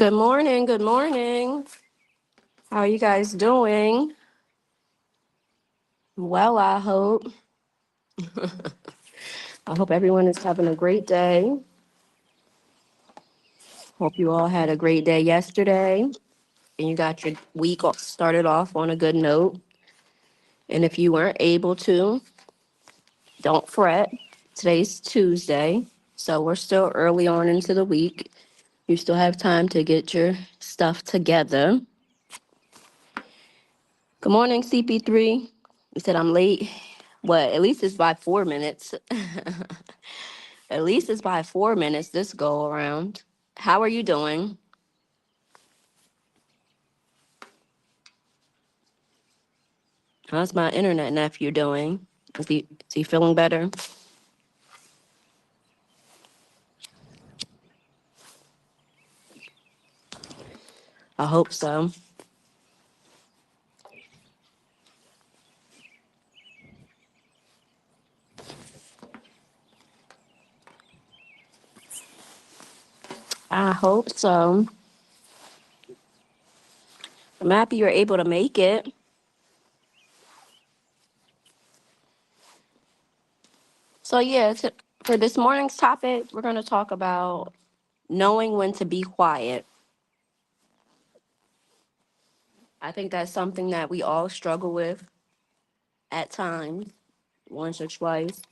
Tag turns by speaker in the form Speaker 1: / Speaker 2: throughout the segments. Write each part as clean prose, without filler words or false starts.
Speaker 1: Good morning. Good morning. How are you guys doing? Well, I hope. I hope everyone is having a great day. Hope you all had a great day yesterday and you got your week started off on a good note. And if you weren't able to, don't fret. Today's Tuesday, so we're still early on into the week. You still have time to get your stuff together. Good morning, CP3. You said I'm late. What? At least it's by 4 minutes. At least it's by 4 minutes this go around. How are you doing? How's my internet nephew doing? Is he feeling better? I hope so. I hope so. I'm happy you're able to make it. So yeah, for this morning's topic, we're going to talk about knowing when to be quiet. I think that's something that we all struggle with at times, once or twice,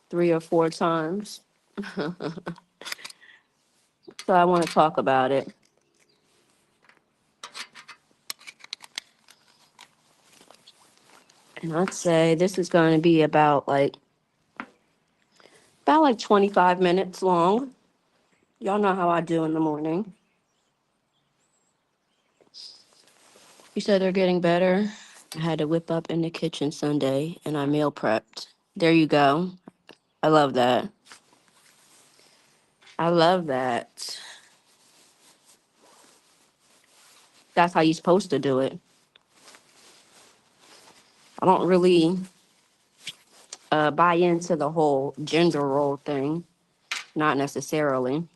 Speaker 1: 3 or 4 times. So I want to talk about it. And I'd say this is going to be about like 25 minutes long. Y'all know how I do in the morning. You said they're getting better. I had to whip up in the kitchen Sunday and I meal prepped. There you go. I love that. I love that. That's how you're supposed to do it. I don't really buy into the whole gender role thing. Not necessarily.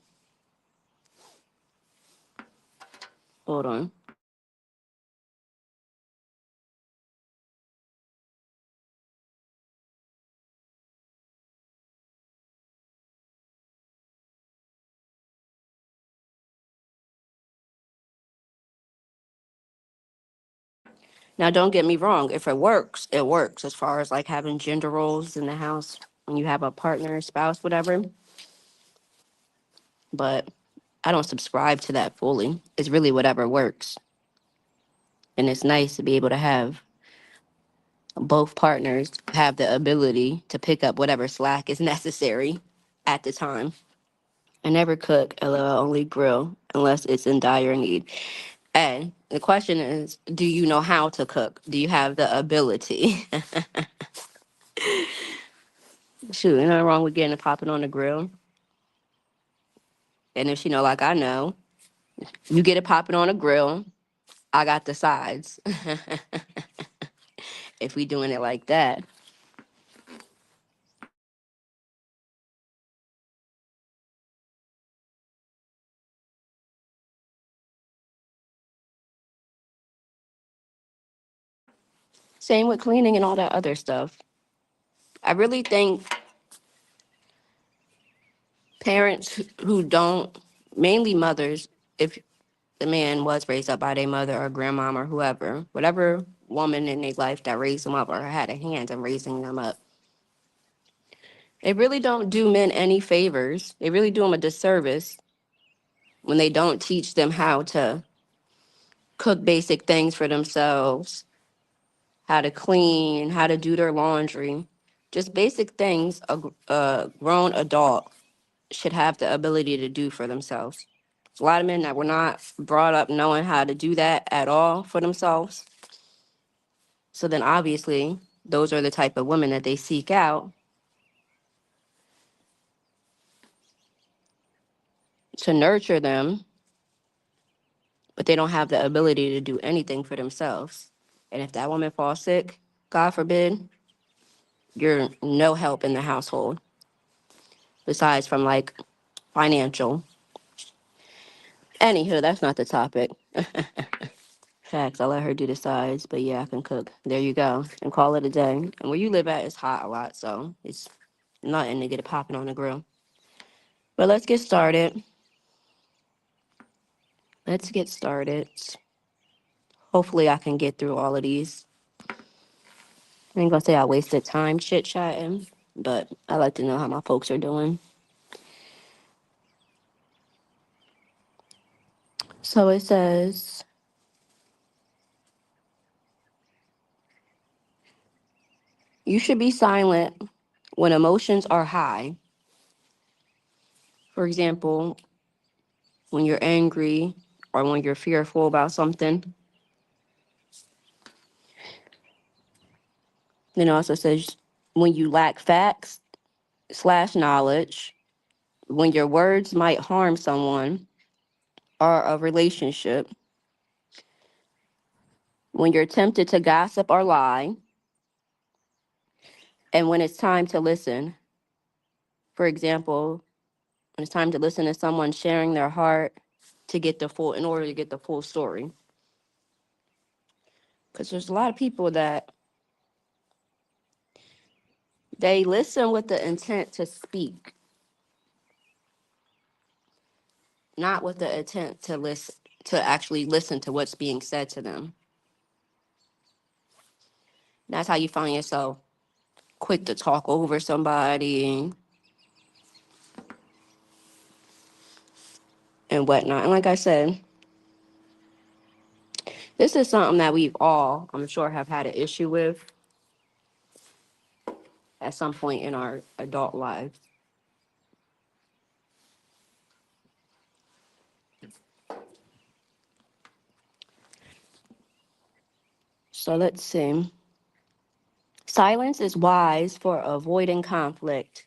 Speaker 1: Hold on. Now, don't get me wrong. If it works, it works. As far as like having gender roles in the house when you have a partner, spouse, whatever. But I don't subscribe to that fully. It's really whatever works. And it's nice to be able to have both partners have the ability to pick up whatever slack is necessary at the time. I never cook, LOL, only grill unless it's in dire need. And the question is, do you know how to cook? Do you have the ability? Shoot, ain't nothing wrong with getting it popping on the grill. And if you know, like I know, you get it popping on a grill, I got the sides. If we doing it like that. Same with cleaning and all that other stuff. I really think parents who don't, mainly mothers, if the man was raised up by their mother or grandmom or whoever, whatever woman in their life that raised them up or had a hand in raising them up, they really don't do men any favors. They really do them a disservice when they don't teach them how to cook basic things for themselves, how to clean, how to do their laundry, just basic things a grown adult should have the ability to do for themselves. A lot of men that were not brought up knowing how to do that at all for themselves. So then obviously, those are the type of women that they seek out to nurture them, but they don't have the ability to do anything for themselves. And if that woman falls sick, God forbid, you're no help in the household besides from like financial. Anywho, that's not the topic. Facts. I let her do the sides, but yeah, I can cook. There you go, and call it a day. And where you live at is hot a lot, so it's nothing to get it popping on the grill. But let's get started. Let's get started. Hopefully, I can get through all of these. I ain't gonna say I wasted time chit chatting, but I like to know how my folks are doing. So it says, you should be silent when emotions are high. For example, when you're angry or when you're fearful about something. Then it also says, when you lack facts slash knowledge, when your words might harm someone or a relationship, when you're tempted to gossip or lie, and when it's time to listen. For example, when it's time to listen to someone sharing their heart in order to get the full story. Because there's a lot of people that they listen with the intent to speak, not with the intent to actually listen to what's being said to them. That's how you find yourself quick to talk over somebody and whatnot. And like I said, this is something that we've all, I'm sure, have had an issue with at some point in our adult lives. So let's see. Silence is wise for avoiding conflict,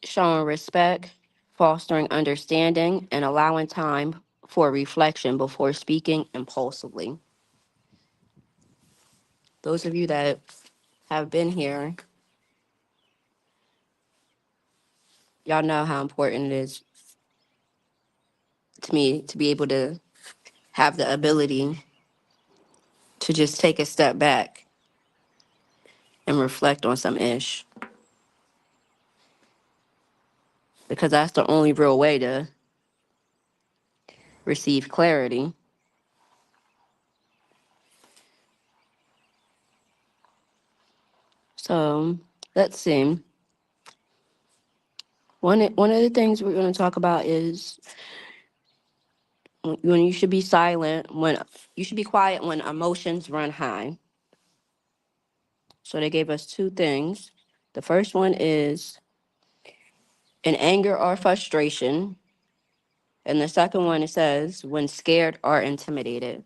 Speaker 1: showing respect, fostering understanding, and allowing time for reflection before speaking impulsively. Those of you that have been here, y'all know how important it is to me to be able to have the ability to just take a step back and reflect on some ish, because that's the only real way to receive clarity. So let's see. One of the things we're going to talk about is when you should be silent, when you should be quiet when emotions run high. So they gave us two things. The first one is in anger or frustration. And the second one, it says when scared or intimidated.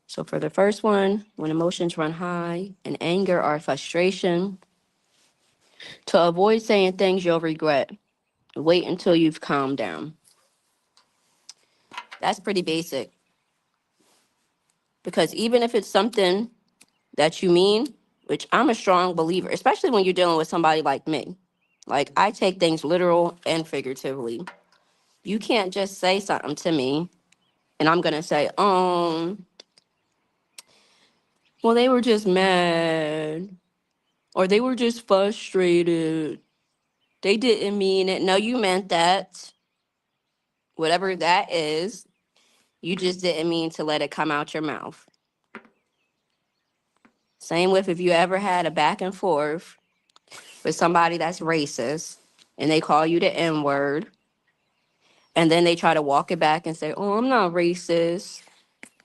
Speaker 1: So for the first one, when emotions run high, in anger or frustration, to avoid saying things you'll regret, wait until you've calmed down. That's pretty basic, because even if it's something that you mean, which I'm a strong believer, especially when you're dealing with somebody like me. Like, I take things literal and figuratively. You can't just say something to me and I'm going to say, well, they were just mad or they were just frustrated. They didn't mean it. No, you meant that. Whatever that is, you just didn't mean to let it come out your mouth. Same with if you ever had a back and forth with somebody that's racist and they call you the N word, and then they try to walk it back and say, oh, I'm not racist.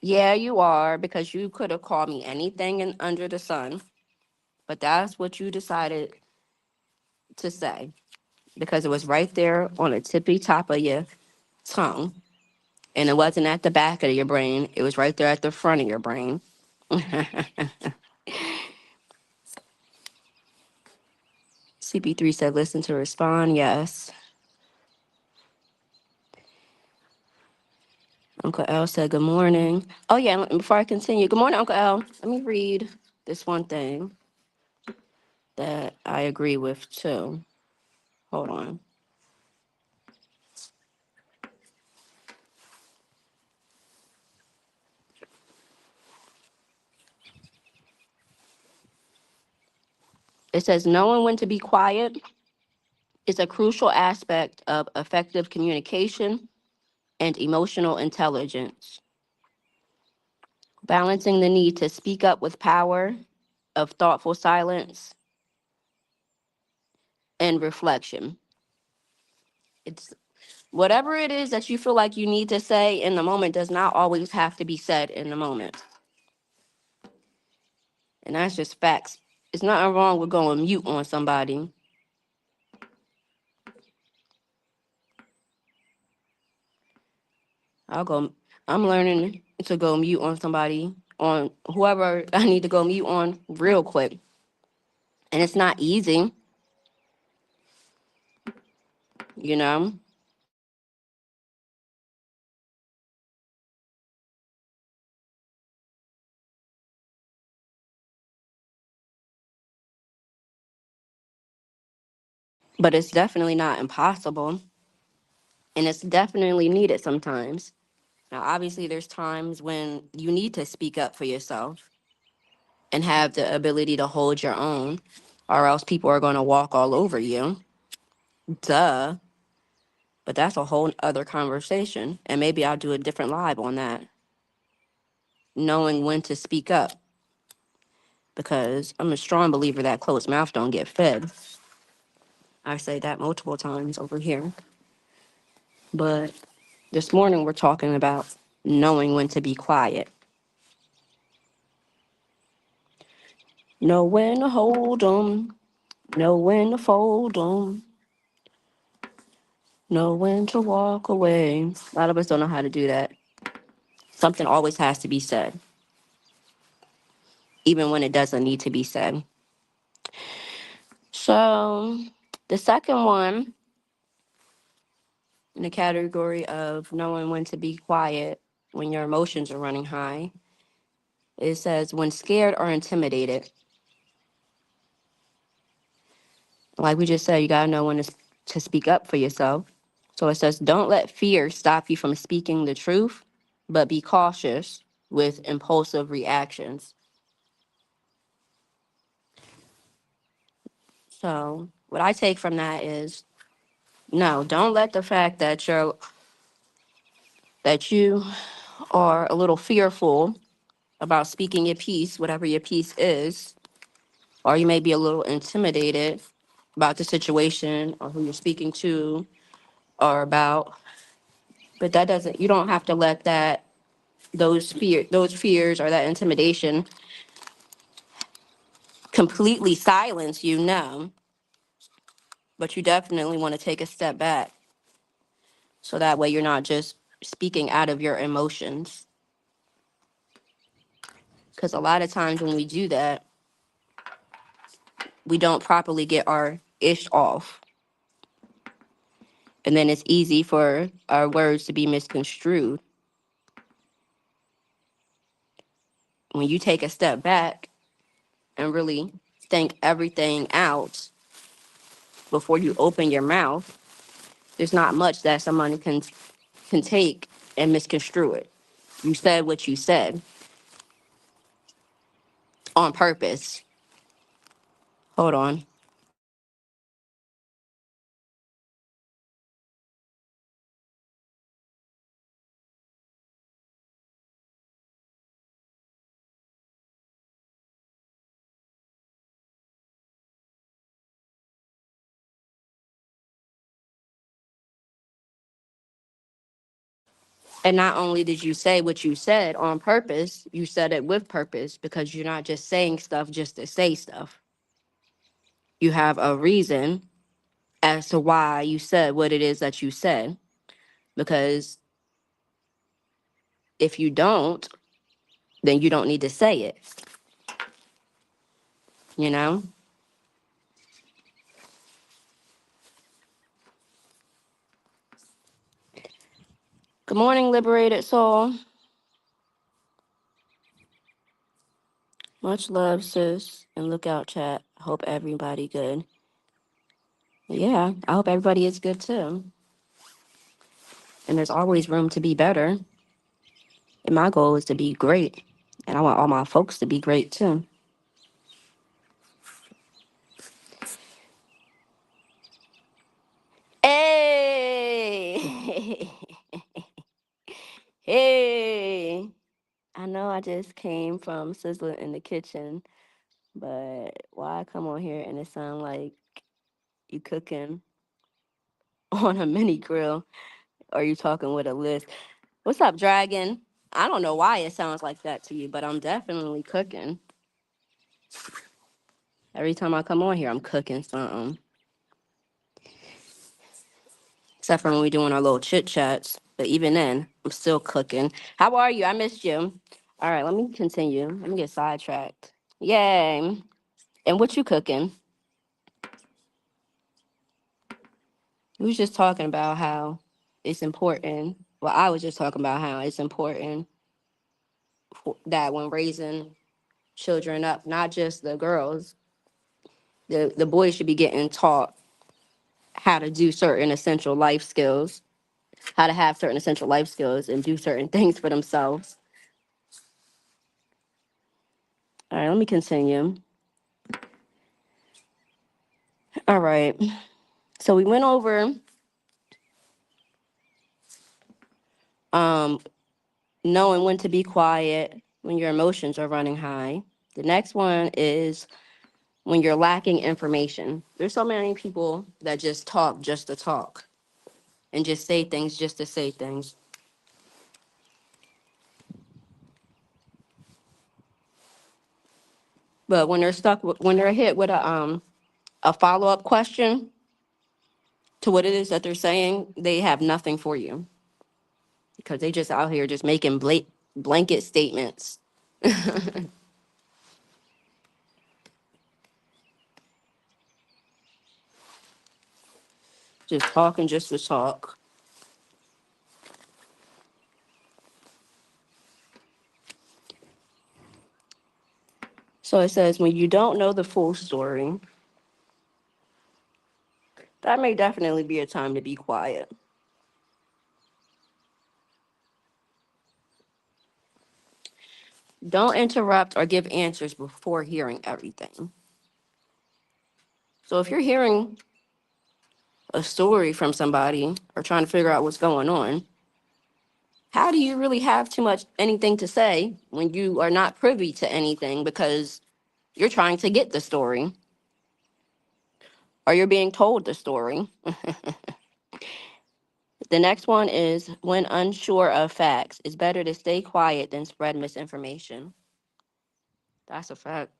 Speaker 1: Yeah, you are, because you could have called me anything under the sun, but that's what you decided to say because it was right there on the tippy top of your tongue. And it wasn't at the back of your brain, it was right there at the front of your brain. CP3 said, listen to respond. Yes. Uncle L said, good morning. Oh, yeah. And before I continue, good morning, Uncle L. Let me read this one thing that I agree with, too. Hold on. It says knowing when to be quiet is a crucial aspect of effective communication and emotional intelligence. Balancing the need to speak up with power of thoughtful silence and reflection. It's whatever it is that you feel like you need to say in the moment does not always have to be said in the moment. And that's just facts. It's nothing wrong with going mute on somebody. I'll go, I'm learning to go mute on somebody, on whoever I need to go mute on real quick. And it's not easy, you know, but it's definitely not impossible. And it's definitely needed sometimes. Now, obviously, there's times when you need to speak up for yourself and have the ability to hold your own, or else people are going to walk all over you. Duh. But that's a whole other conversation. And maybe I'll do a different live on that. Knowing when to speak up, because I'm a strong believer that closed mouth don't get fed. I say that multiple times over here. But this morning we're talking about knowing when to be quiet. Know when to hold 'em, know when to fold 'em, know when to walk away. A lot of us don't know how to do that. Something always has to be said, even when it doesn't need to be said. So the second one in the category of knowing when to be quiet when your emotions are running high, it says when scared or intimidated. Like we just said, you gotta know when to speak up for yourself. So it says don't let fear stop you from speaking the truth, but be cautious with impulsive reactions. So what I take from that is no, don't let the fact that you are a little fearful about speaking your piece, whatever your piece is, or you may be a little intimidated about the situation or who you're speaking to or about. But that doesn't, you don't have to let those fears or that intimidation completely silence you, no. But you definitely want to take a step back so that way you're not just speaking out of your emotions. Because a lot of times when we do that, we don't properly get our ish off. And then it's easy for our words to be misconstrued. When you take a step back and really think everything out before you open your mouth, there's not much that someone can take and misconstrue it. You said what you said on purpose. Hold on. And not only did you say what you said on purpose, you said it with purpose because you're not just saying stuff just to say stuff. You have a reason as to why you said what it is that you said. Because if you don't, then you don't need to say it, you know? Good morning, liberated soul. Much love, sis. And look out, chat. Hope everybody good. Yeah, I hope everybody is good too. And there's always room to be better. And my goal is to be great. And I want all my folks to be great too. Hey, hey. I know I just came from Sizzler in the kitchen, but why I come on here and it sound like you cooking on a mini grill or you talking with a list? What's up, Dragon? I don't know why it sounds like that to you, but I'm definitely cooking. Every time I come on here, I'm cooking something. Except for when we're doing our little chit chats. But even then, I'm still cooking. How are you? I missed you. All right, let me continue. Let me get sidetracked. Yay. And what you cooking? We was just talking about how it's important. Well, I was just talking about how it's important that when raising children up, not just the girls, the boys should be getting taught how to do certain essential life skills, how to have certain essential life skills and do certain things for themselves. All right, let me continue. All right. So we went over um, knowing when to be quiet when your emotions are running high. The next one is when you're lacking information. There's so many people that just talk just to talk and just say things just to say things. But when they're when they're hit with a follow up question to what it is that they're saying, they have nothing for you because they just out here just making blanket statements. Just talking just to talk. So it says when you don't know the full story, that may definitely be a time to be quiet. Don't interrupt or give answers before hearing everything. So if you're hearing a story from somebody or trying to figure out what's going on, how do you really have too much anything to say when you are not privy to anything because you're trying to get the story or you're being told the story? The next one is when unsure of facts, it's better to stay quiet than spread misinformation. That's a fact.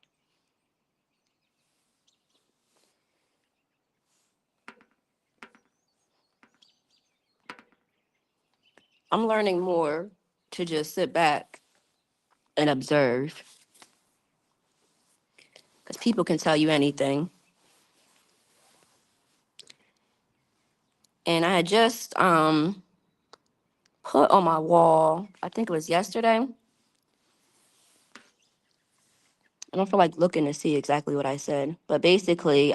Speaker 1: I'm learning more to just sit back and observe because people can tell you anything. And I had just put on my wall, I think it was yesterday. I don't feel like looking to see exactly what I said, but basically,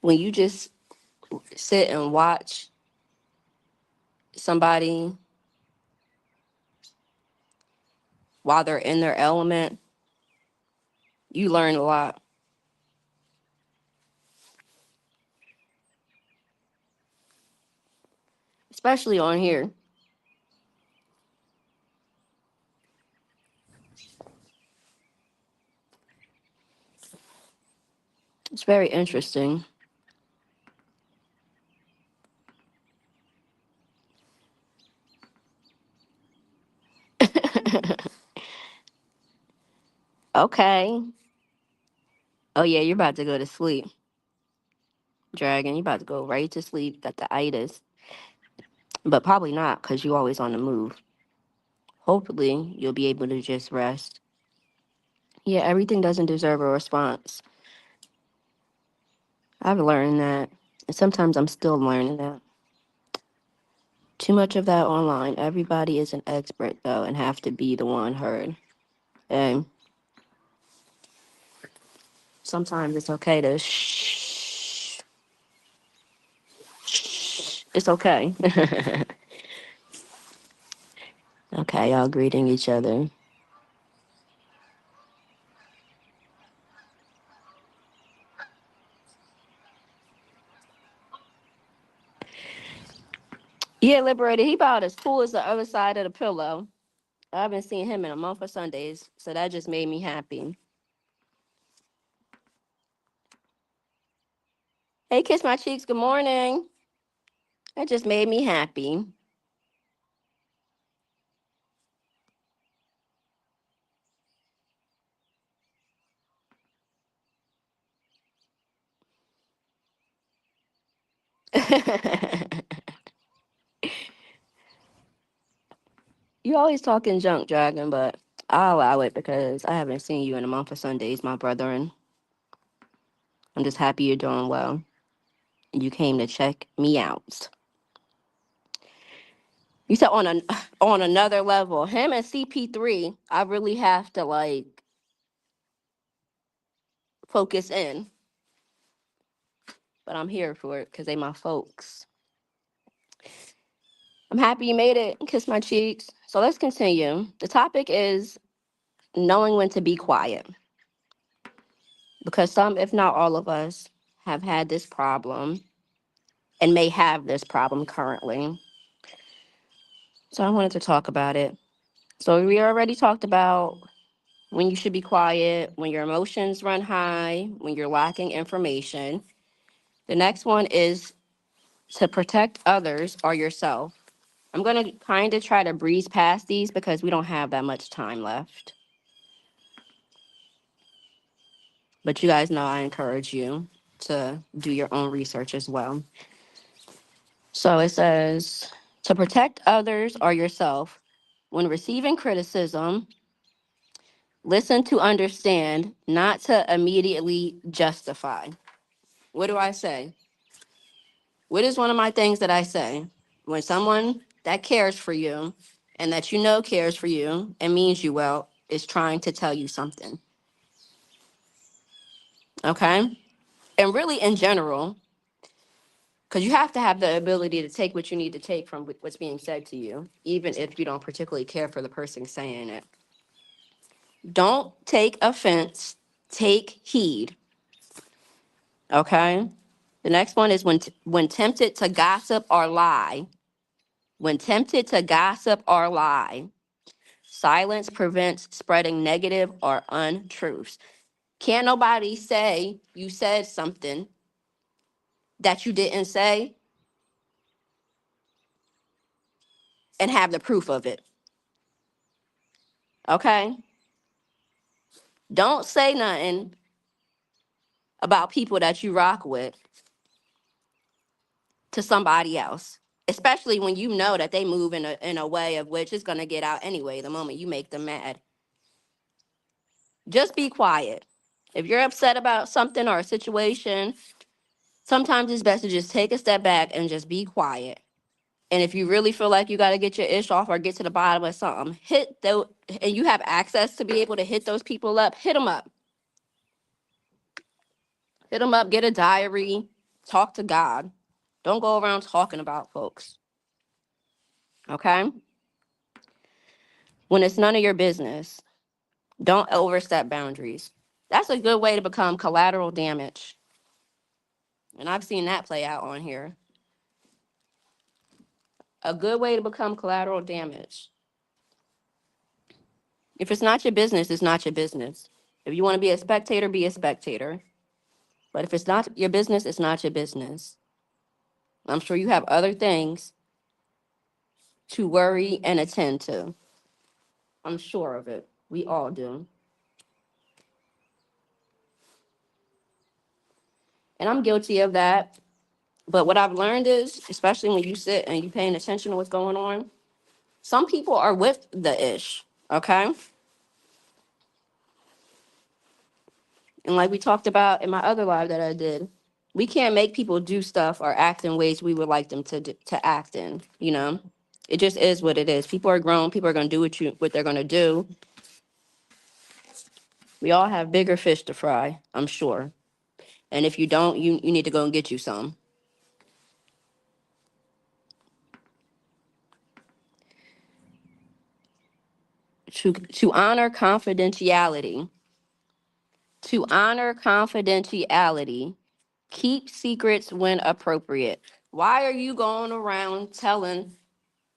Speaker 1: when you just sit and watch somebody while they're in their element, you learn a lot, especially on here. It's very interesting. Okay. Oh yeah, you're about to go to sleep, Dragon. You're about to go right to sleep. Got the itis, but probably not because you're always on the move. Hopefully, you'll be able to just rest. Yeah, everything doesn't deserve a response. I've learned that, and sometimes I'm still learning that. Too much of that online. Everybody is an expert though, and have to be the one heard. And sometimes it's okay to shh. Shh. It's okay. Okay, y'all greeting each other. Yeah, liberated. He about as cool as the other side of the pillow. I haven't seen him in a month of Sundays, so that just made me happy. Hey, Kiss My Cheeks, good morning. That just made me happy. You always talking junk, Dragon, but I'll allow it because I haven't seen you in a month of Sundays, my brother, and I'm just happy you're doing well. You came to check me out. You said on on another level, him and CP3, I really have to like focus in, but I'm here for it because they my folks. I'm happy you made it. Kiss my cheeks. So let's continue. The topic is knowing when to be quiet because some, if not all of us, have had this problem and may have this problem currently. So I wanted to talk about it. So we already talked about when you should be quiet, when your emotions run high, when you're lacking information. The next one is to protect others or yourself. I'm going to kind of try to breeze past these because we don't have that much time left. But you guys know I encourage you to do your own research as well. So it says to protect others or yourself when receiving criticism, listen to understand, not to immediately justify. What do I say? What is one of my things that I say? When someone that cares for you and that you know cares for you and means you well is trying to tell you something. Okay? And really in general, because you have to have the ability to take what you need to take from what's being said to you, even if you don't particularly care for the person saying it. Don't take offense, take heed. Okay? The next one is when tempted to gossip or lie. When tempted to gossip or lie, silence prevents spreading negative or untruths. Can't nobody say you said something that you didn't say and have the proof of it. Okay? Don't say nothing about people that you rock with to somebody else, especially when you know that they move in a way of which is going to get out anyway the moment you make them mad. Just be quiet. If you're upset about something or a situation, sometimes it's best to just take a step back and just be quiet. And if you really feel like you got to get your ish off or get to the bottom of something, hit those, and you have access to be able to hit those people up, hit them up. Hit them up, get a diary, talk to God. Don't go around talking about folks. Okay? When it's none of your business, don't overstep boundaries. That's a good way to become collateral damage. And I've seen that play out on here. A good way to become collateral damage. If it's not your business, it's not your business. If you want to be a spectator, be a spectator. But if it's not your business, it's not your business. I'm sure you have other things to worry and attend to. I'm sure of it. We all do. And I'm guilty of that. But what I've learned is, especially when you sit and you're paying attention to what's going on, some people are with the ish, okay? And like we talked about in my other live that I did, we can't make people do stuff or act in ways we would like them to act in, you know? It just is what it is. People are grown, people are gonna do what they're gonna do. We all have bigger fish to fry, I'm sure. And if you don't, you need to go and get you some. To honor confidentiality. To honor confidentiality, keep secrets when appropriate. Why are you going around telling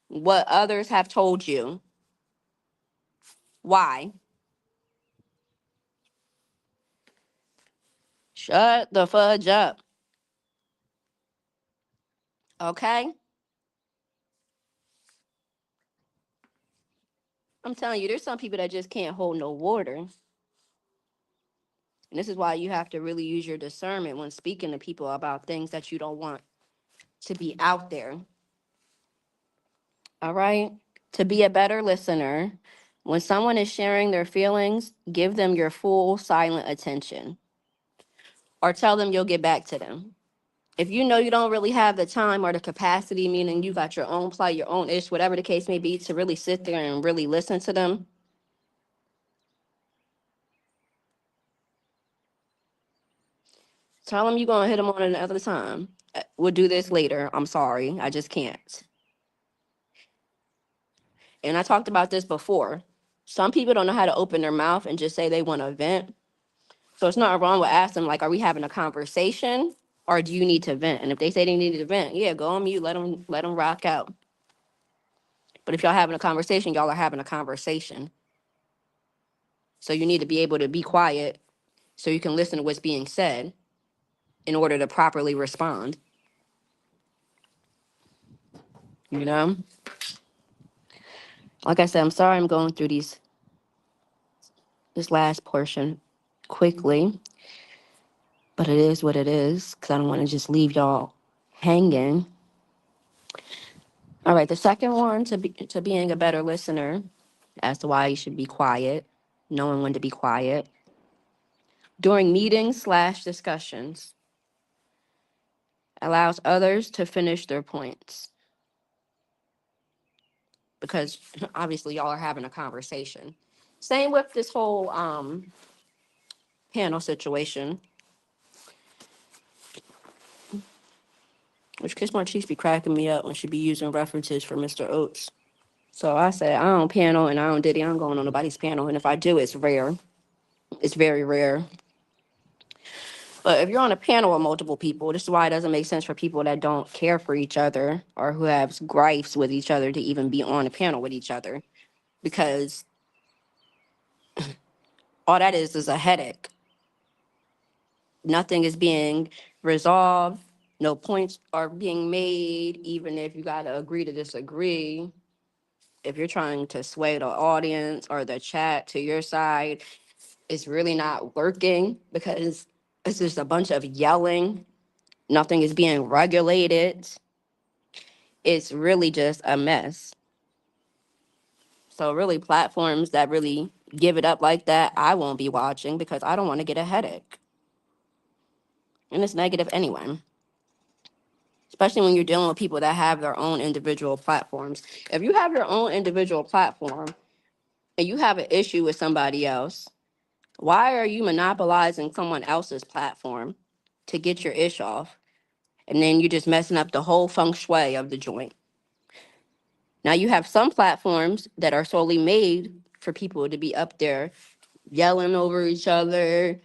Speaker 1: what others have told you? Why? Shut the fudge up. Okay? I'm telling you, there's some people that just can't hold no water. And this is why you have to really use your discernment when speaking to people about things that you don't want to be out there. All right? To be a better listener, when someone is sharing their feelings, give them your full silent attention or tell them you'll get back to them. If you know you don't really have the time or the capacity, meaning you got your own plight, your own ish, whatever the case may be, to really sit there and really listen to them, tell them you're going to hit them on another time. We'll do this later. I'm sorry. I just can't. And I talked about this before. Some people don't know how to open their mouth and just say they want to vent. So it's not wrong with asking, like, are we having a conversation or do you need to vent? And if they say they need to vent, yeah, go on mute, let them rock out. But if y'all having a conversation, y'all are having a conversation. So you need to be able to be quiet so you can listen to what's being said in order to properly respond. You know? Like I said, I'm sorry I'm going through this last portion quickly, but it is what it is because I don't want to just leave y'all hanging. All right, the second one to being a better listener as to why you should be quiet, knowing when to be quiet. During meetings/discussions, allows others to finish their points because obviously y'all are having a conversation. Same with this whole panel situation, which Kiss Marquise be cracking me up when she be using references for Mr. Oates. So I said, I don't panel and I don't diddy. I don't go on nobody's panel. And if I do, it's rare. It's very rare. But if you're on a panel with multiple people, this is why it doesn't make sense for people that don't care for each other or who have gripes with each other to even be on a panel with each other. Because all that is a headache. Nothing is being resolved. No points are being made, even if you got to agree to disagree. If you're trying to sway the audience or the chat to your side, it's really not working because it's just a bunch of yelling. Nothing is being regulated. It's really just a mess. So really platforms that really give it up like that, I won't be watching because I don't want to get a headache. And it's negative anyway. Especially when you're dealing with people that have their own individual platforms. If you have your own individual platform and you have an issue with somebody else, why are you monopolizing someone else's platform to get your ish off? And then you're just messing up the whole feng shui of the joint. Now you have some platforms that are solely made for people to be up there yelling over each other,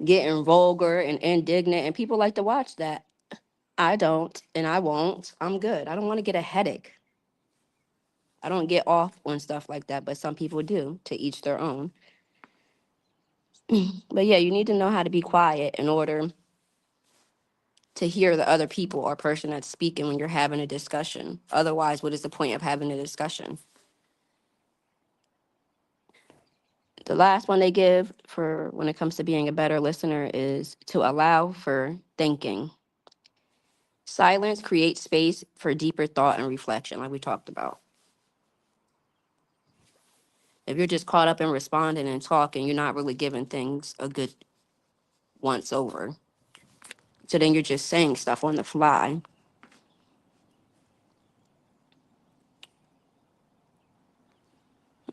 Speaker 1: getting vulgar and indignant, and people like to watch that. I don't, and I won't. I'm good. I don't want to get a headache. I don't get off on stuff like that, but some people do, to each their own. But yeah, you need to know how to be quiet in order to hear the other people or person that's speaking when you're having a discussion. Otherwise, what is the point of having a discussion? The last one they give for when it comes to being a better listener is to allow for thinking. Silence creates space for deeper thought and reflection, like we talked about. If you're just caught up in responding and talking, you're not really giving things a good once over. So then you're just saying stuff on the fly.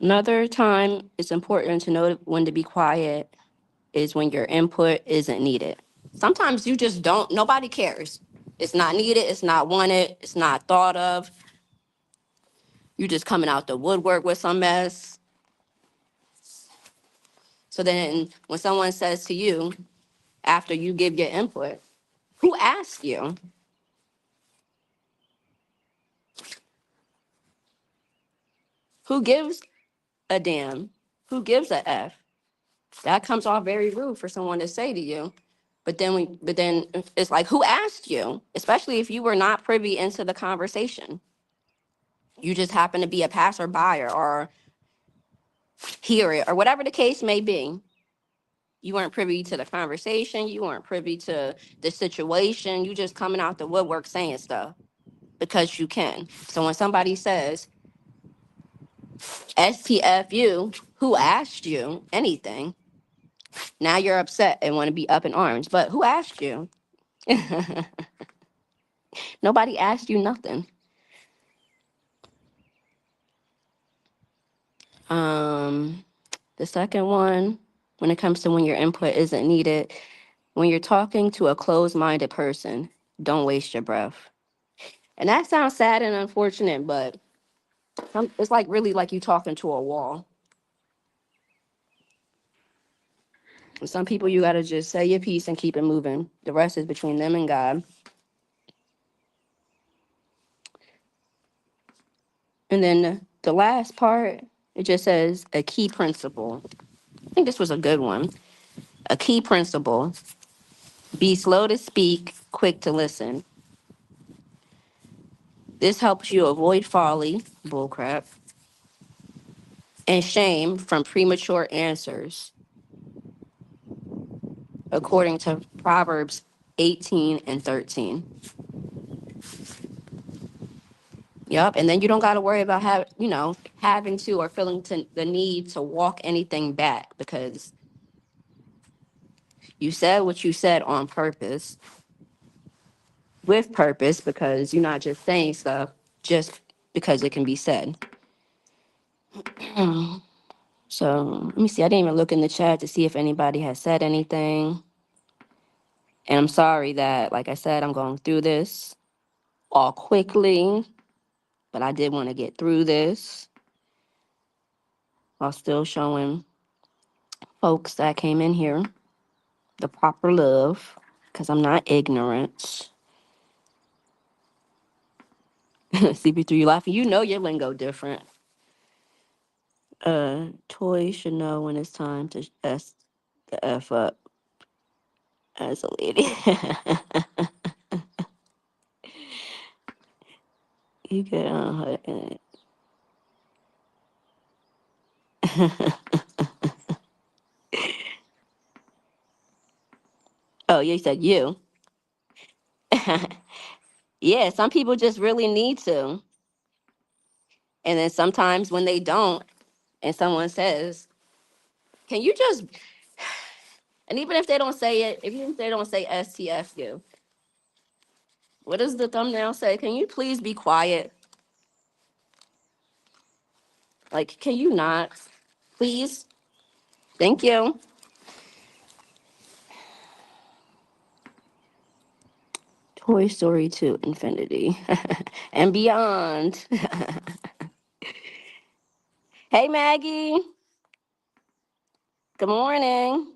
Speaker 1: Another time it's important to know when to be quiet is when your input isn't needed. Sometimes you just don't, nobody cares. It's not needed, it's not wanted, it's not thought of. You just coming out the woodwork with some mess. So then when someone says to you, after you give your input, who asked you? Who gives a damn? Who gives a F? That comes off very rude for someone to say to you. But then it's like, who asked you? Especially if you were not privy into the conversation. You just happen to be a passerby or hear it or whatever the case may be. You weren't privy to the conversation. You weren't privy to the situation. You just coming out the woodwork saying stuff because you can. So when somebody says STFU, who asked you anything? Now you're upset and want to be up in arms. But who asked you? Nobody asked you nothing. Um, the second one, when it comes to when your input isn't needed, when you're talking to a closed-minded person, don't waste your breath. And that sounds sad and unfortunate, but it's like really like you talking to a wall. And some people you gotta just say your piece and keep it moving. The rest is between them and God. And then the last part, it just says a key principle. I think this was a good one. A key principle: be slow to speak, quick to listen. This helps you avoid folly, bullcrap, and shame from premature answers, according to Proverbs 18 and 13. Yep. And then you don't got to worry about having to or feeling the need to walk anything back because you said what you said on purpose, with purpose, because you're not just saying stuff just because it can be said. So let me see. I didn't even look in the chat to see if anybody has said anything. And I'm sorry that, like I said, I'm going through this all quickly, but I did want to get through this while still showing folks that came in here the proper love, because I'm not ignorant. CP3, you laughing. You know your lingo different. Toys should know when it's time to S the F up as a lady. You get on her. Oh, you said you. Yeah, some people just really need to. And then sometimes when they don't, and someone says, can you just, and even if they don't say it, even if they don't say STFU, what does the thumbnail say? Can you please be quiet? Like, can you not? Please? Thank you. Toy Story to Infinity and beyond. Hey, Maggie. Good morning.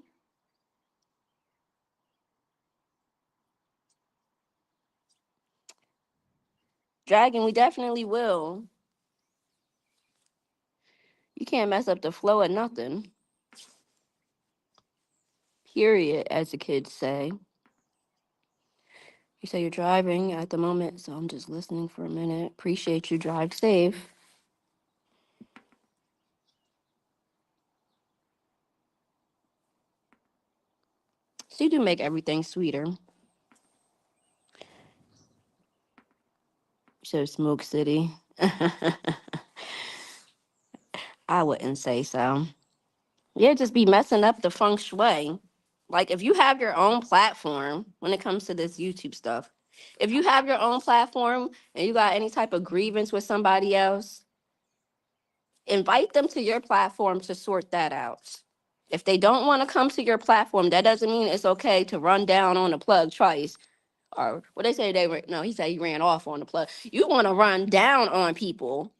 Speaker 1: Dragon, we definitely will. You can't mess up the flow of nothing. Period, as the kids say. You say you're driving at the moment, so I'm just listening for a minute. Appreciate you. Drive safe. So you do make everything sweeter. So Smoke City. I wouldn't say so. Yeah, just be messing up the feng shui. Like if you have your own platform when it comes to this YouTube stuff, if you have your own platform and you got any type of grievance with somebody else, invite them to your platform to sort that out. If they don't want to come to your platform, that doesn't mean it's okay to run down on the plug twice. Or what they say no, he said he ran off on the plug. You want to run down on people.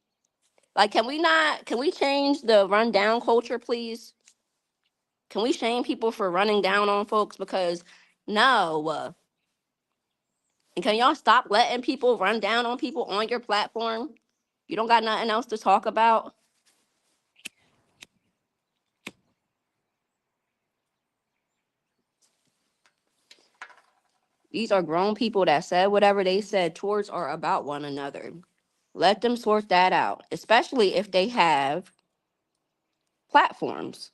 Speaker 1: Like, can we change the run down culture, please? Can we shame people for running down on folks? Because no. And can y'all stop letting people run down on people on your platform? You don't got nothing else to talk about? These are grown people that said whatever they said towards or about one another. Let them sort that out, especially if they have platforms.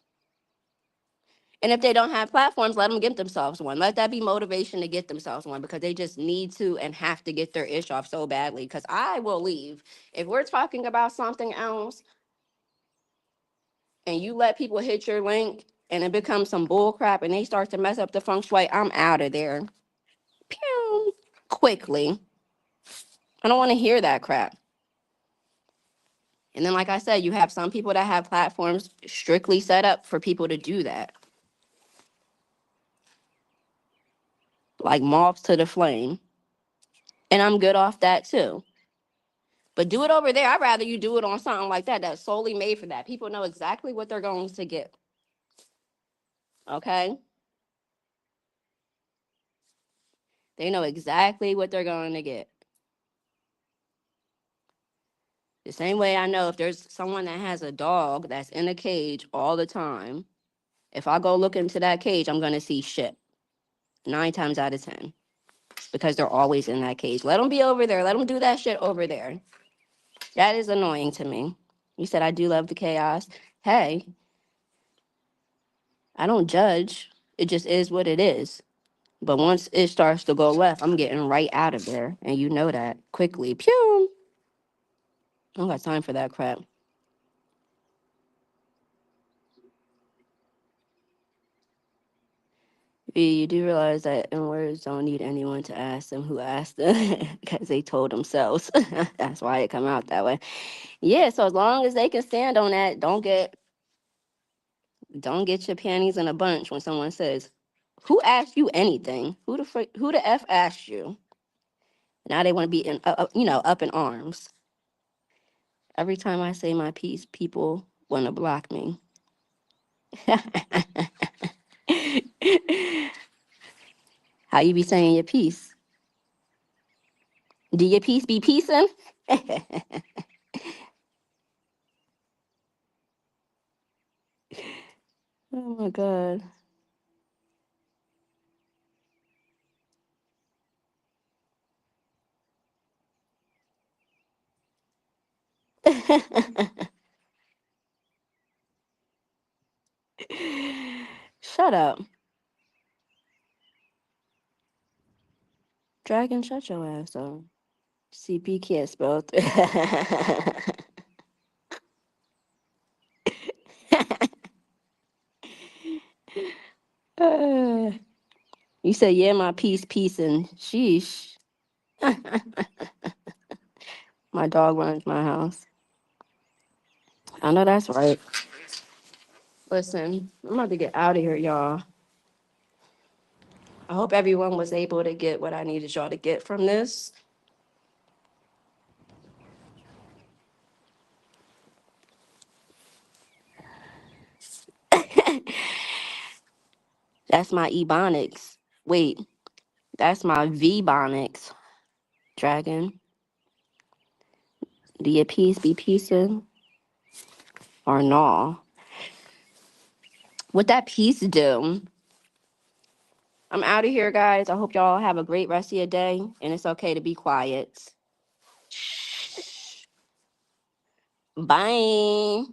Speaker 1: And if they don't have platforms, let them get themselves one. Let that be motivation to get themselves one because they just need to and have to get their ish off so badly. Because I will leave. If we're talking about something else and you let people hit your link and it becomes some bull crap and they start to mess up the feng shui, I'm out of there. Pew! Quickly. I don't want to hear that crap. And then, like I said, you have some people that have platforms strictly set up for people to do that. Like moths to the flame. And I'm good off that too. But do it over there. I'd rather you do it on something like that that's solely made for that. People know exactly what they're going to get. Okay? They know exactly what they're going to get. The same way I know if there's someone that has a dog that's in a cage all the time, if I go look into that cage, I'm going to see shit 9 times out of 10 because they're always in that cage. Let them be over there. Let them do that shit over there. That is annoying to me. You said I do love the chaos. Hey, I don't judge. It just is what it is. But once it starts to go left, I'm getting right out of there. And you know that quickly. Pew! I don't got time for that crap. You do realize that in words don't need anyone to ask them who asked them because they told themselves. That's why it come out that way. Yeah, so as long as they can stand on that, don't get your panties in a bunch when someone says, "Who asked you anything? Who the f asked you?" Now they want to be up in arms. Every time I say my piece, people want to block me. How you be saying your piece? Do your piece be piecing? Oh my god. Shut up. Dragon, shut your ass up. CP can't spell. You said, yeah, my piece, and sheesh. My dog runs my house. I know that's right. Listen, I'm about to get out of here, y'all. I hope everyone was able to get what I needed y'all to get from this. That's my Ebonics. Wait, that's my V-Bonics. Dragon, do your piece be piecing or no? What that piece do? I'm out of here, guys. I hope y'all have a great rest of your day, and it's okay to be quiet. Bye.